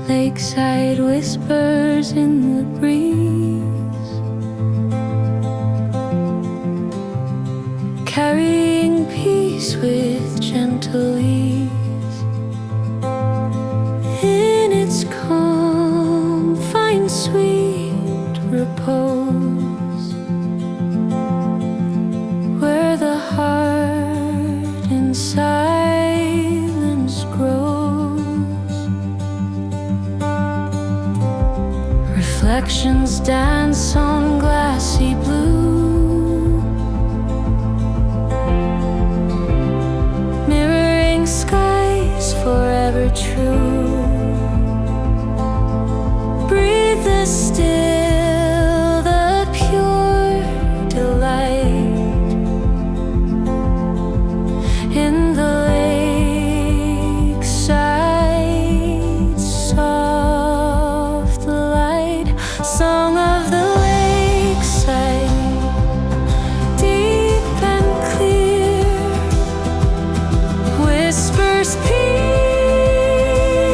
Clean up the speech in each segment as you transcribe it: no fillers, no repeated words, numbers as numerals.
Lakeside whispers in the breeze, carrying peace with gentle ease. In its calm, find sweet repose, where the heart in silence grows. Reflections dance on glassy blue, mirroring skies forever true. Breathe the still, the pure delight in the lakeside soft light. Song of the lakeside, deep and clear, whispers peace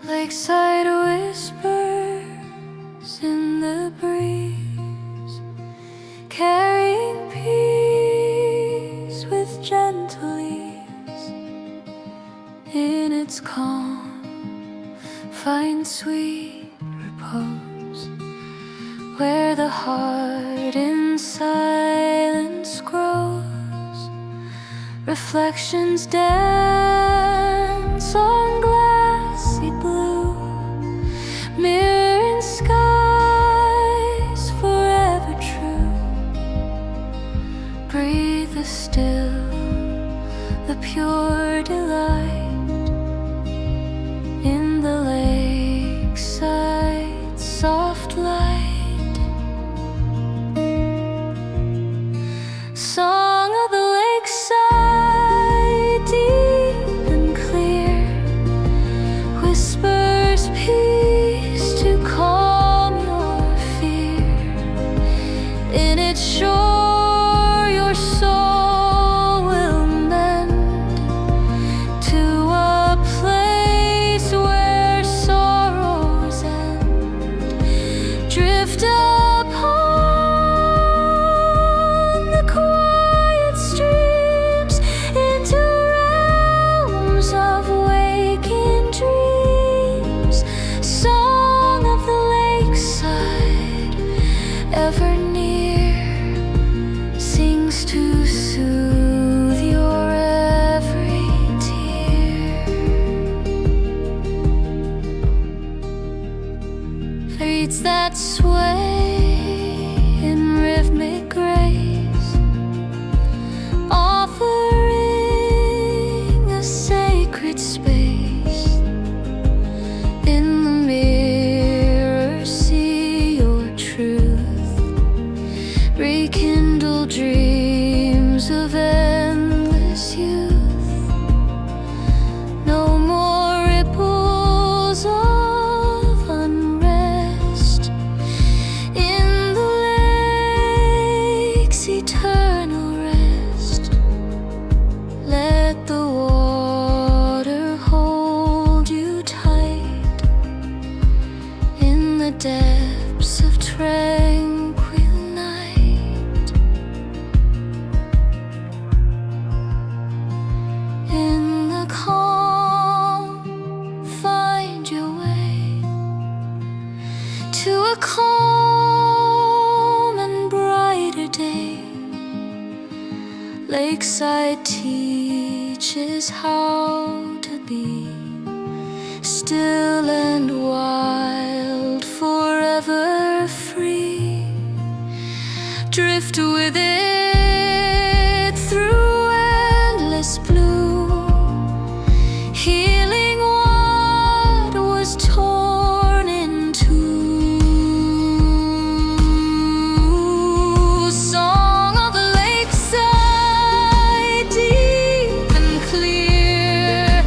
Lakeside whispers in the breeze, carrying peace with gentle ease. In its calm, find sweet repose, where the heart in silence grows. Reflections dance on glassy blue, mirroring skies forever true. Breathe the still, the pure delight in the lakeside soft light. Song of the lakeside, deep and clear, whispers peace to calm your fear. In its shore your soul will mend to a place where sorrows end. Drift upon the quiet streams into realms of waking dreams. Song of the lakeside, ever near, sings to soothe your every tear. Fades that sway in rhythmic grace, offering a sacred space. In the mirror see your truth, rekindle dreams of endless youth. No more ripples of unrest in the lake's eternal rest. Let the water hold you tight in the depths of tranquil night. In the calm, find your way to a calm and brighter day. Lakeside teaches how to be still and wild, forever free. Drift with it through endless blue, healing what was torn in two. Song of the lakeside, deep and clear,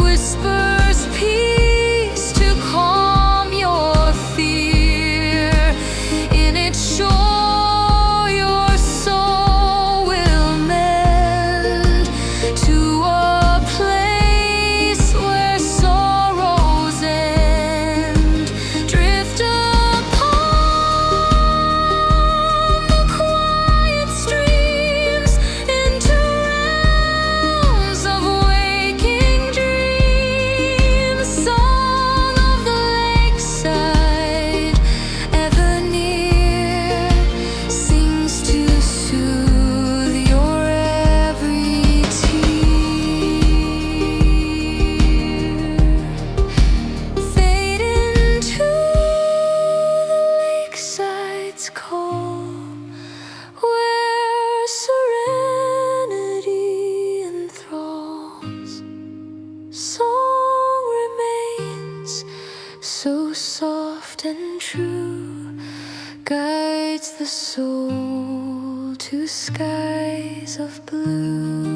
whispers peace to calm your fear. In its shore your soul will mend to a place where sorrows end. Drift upon the quiet streams into realms of waking dreams. Song of the lakeside, ever near, sings to soothe your every tear. Fade into the lakeside's calm, where serenity enthralls. Song remains so soft and true, guides the soul to skies of blue.